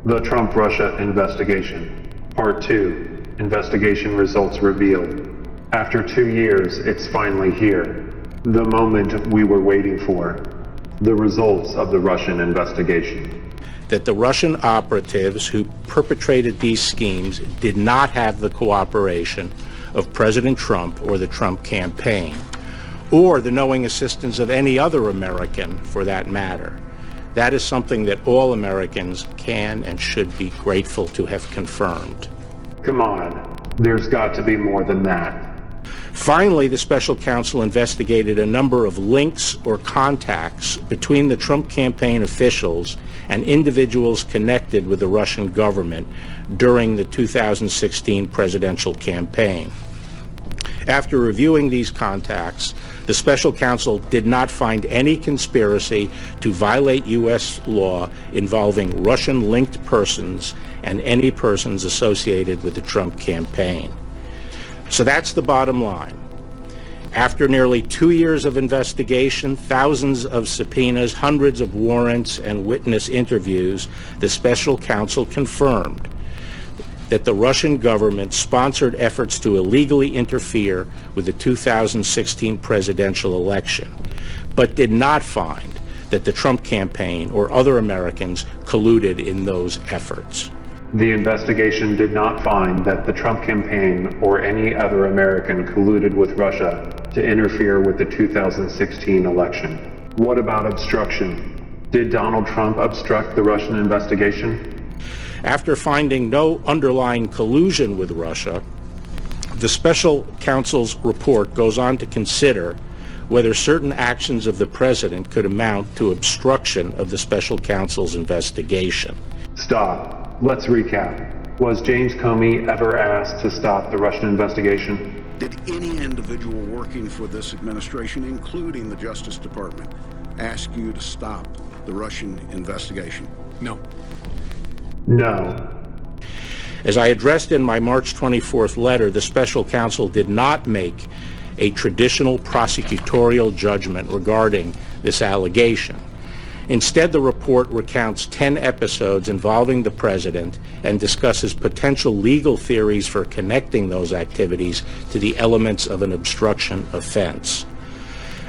The Trump-Russia Investigation. Part 2. Investigation results revealed. After 2 years, it's finally here. The moment we were waiting for. The results of the Russian investigation. That the Russian operatives who perpetrated these schemes did not have the cooperation of President Trump or the Trump campaign, or the knowing assistance of any other American for that matter. That is something that all Americans can and should be grateful to have confirmed. Come on, there's got to be more than that. Finally, the special counsel investigated a number of links or contacts between the Trump campaign officials and individuals connected with the Russian government during the 2016 presidential campaign. After reviewing these contacts, the special counsel did not find any conspiracy to violate U.S. law involving Russian-linked persons and any persons associated with the Trump campaign. So that's the bottom line. After nearly 2 years of investigation, thousands of subpoenas, hundreds of warrants, and witness interviews, the special counsel confirmed that the Russian government sponsored efforts to illegally interfere with the 2016 presidential election, but did not find that the Trump campaign or other Americans colluded in those efforts. The investigation did not find that the Trump campaign or any other American colluded with Russia to interfere with the 2016 election. What about obstruction? Did Donald Trump obstruct the Russian investigation? After finding no underlying collusion with Russia, the special counsel's report goes on to consider whether certain actions of the president could amount to obstruction of the special counsel's investigation. Stop. Let's recap. Was James Comey ever asked to stop the Russian investigation? Did any individual working for this administration, including the Justice Department, ask you to stop the Russian investigation? No. No. As I addressed in my March 24th letter, the special counsel did not make a traditional prosecutorial judgment regarding this allegation. Instead, the report recounts 10 episodes involving the president and discusses potential legal theories for connecting those activities to the elements of an obstruction offense.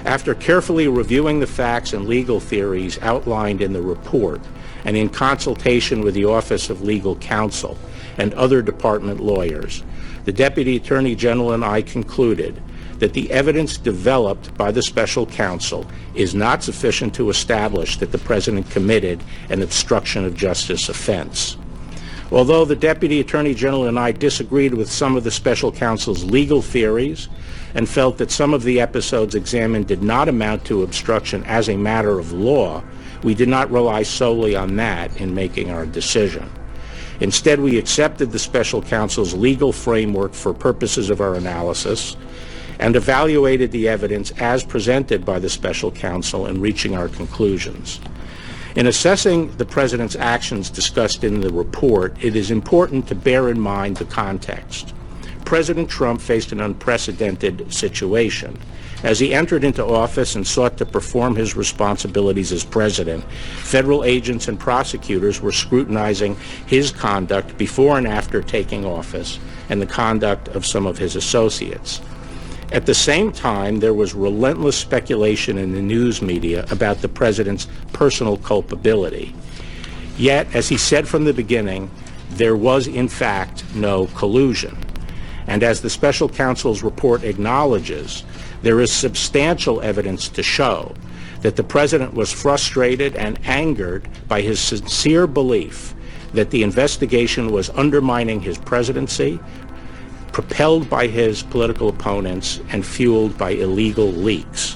After carefully reviewing the facts and legal theories outlined in the report, and in consultation with the Office of Legal Counsel and other department lawyers, the Deputy Attorney General and I concluded that the evidence developed by the special counsel is not sufficient to establish that the president committed an obstruction of justice offense. Although the Deputy Attorney General and I disagreed with some of the special counsel's legal theories and felt that some of the episodes examined did not amount to obstruction as a matter of law, we did not rely solely on that in making our decision. Instead, we accepted the special counsel's legal framework for purposes of our analysis and evaluated the evidence as presented by the special counsel in reaching our conclusions. In assessing the president's actions discussed in the report, it is important to bear in mind the context. President Trump faced an unprecedented situation. As he entered into office and sought to perform his responsibilities as president, federal agents and prosecutors were scrutinizing his conduct before and after taking office and the conduct of some of his associates. At the same time, there was relentless speculation in the news media about the president's personal culpability. Yet, as he said from the beginning, there was in fact no collusion. And as the special counsel's report acknowledges, there is substantial evidence to show that the president was frustrated and angered by his sincere belief that the investigation was undermining his presidency, propelled by his political opponents, and fueled by illegal leaks.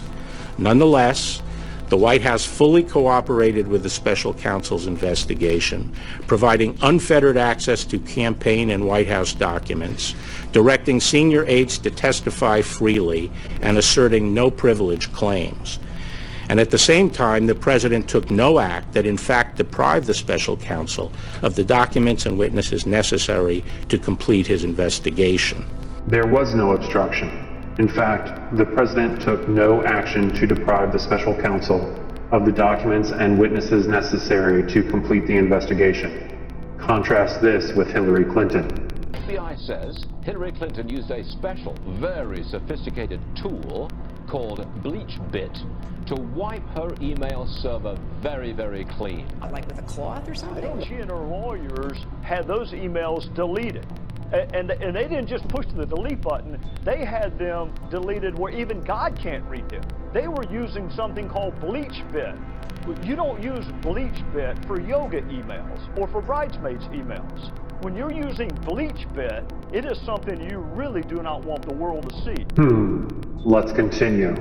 Nonetheless, the White House fully cooperated with the special counsel's investigation, providing unfettered access to campaign and White House documents, directing senior aides to testify freely, and asserting no privilege claims. And at the same time, the president took no act that in fact deprived the special counsel of the documents and witnesses necessary to complete his investigation. There was no obstruction. In fact, the president took no action to deprive the special counsel of the documents and witnesses necessary to complete the investigation. Contrast this with Hillary Clinton. FBI says Hillary Clinton used a special, very sophisticated tool called BleachBit to wipe her email server very, very clean. Like with a cloth or something? She and her lawyers had those emails deleted. And they didn't just push the delete button, they had them deleted where even God can't read them. They were using something called BleachBit. You don't use BleachBit for yoga emails or for bridesmaids emails. When you're using BleachBit, it is something you really do not want the world to see. Let's continue.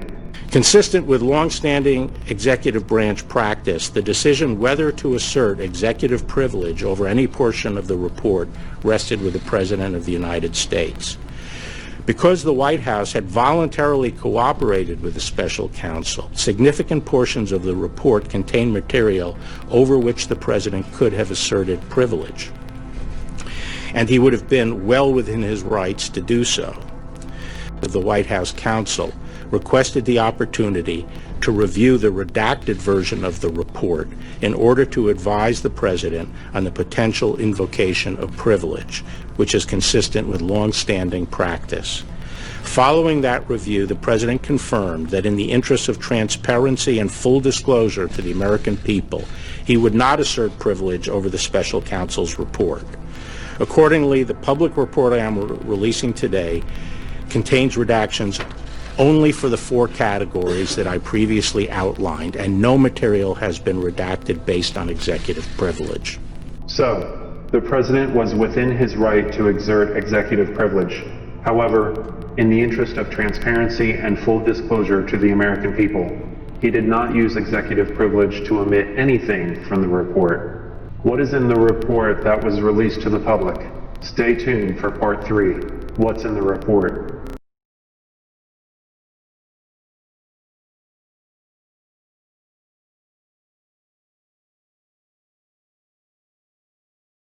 Consistent with longstanding executive branch practice, the decision whether to assert executive privilege over any portion of the report rested with the President of the United States. Because the White House had voluntarily cooperated with the special counsel, significant portions of the report contained material over which the President could have asserted privilege, and he would have been well within his rights to do so. The White House counsel requested the opportunity to review the redacted version of the report in order to advise the President on the potential invocation of privilege, which is consistent with long-standing practice. Following that review, the President confirmed that in the interest of transparency and full disclosure to the American people, he would not assert privilege over the special counsel's report. Accordingly, the public report I am releasing today contains redactions only for the 4 categories that I previously outlined, and no material has been redacted based on executive privilege. So, the President was within his right to exert executive privilege. However, in the interest of transparency and full disclosure to the American people, he did not use executive privilege to omit anything from the report. What is in the report that was released to the public? Stay tuned for part 3. What's in the report?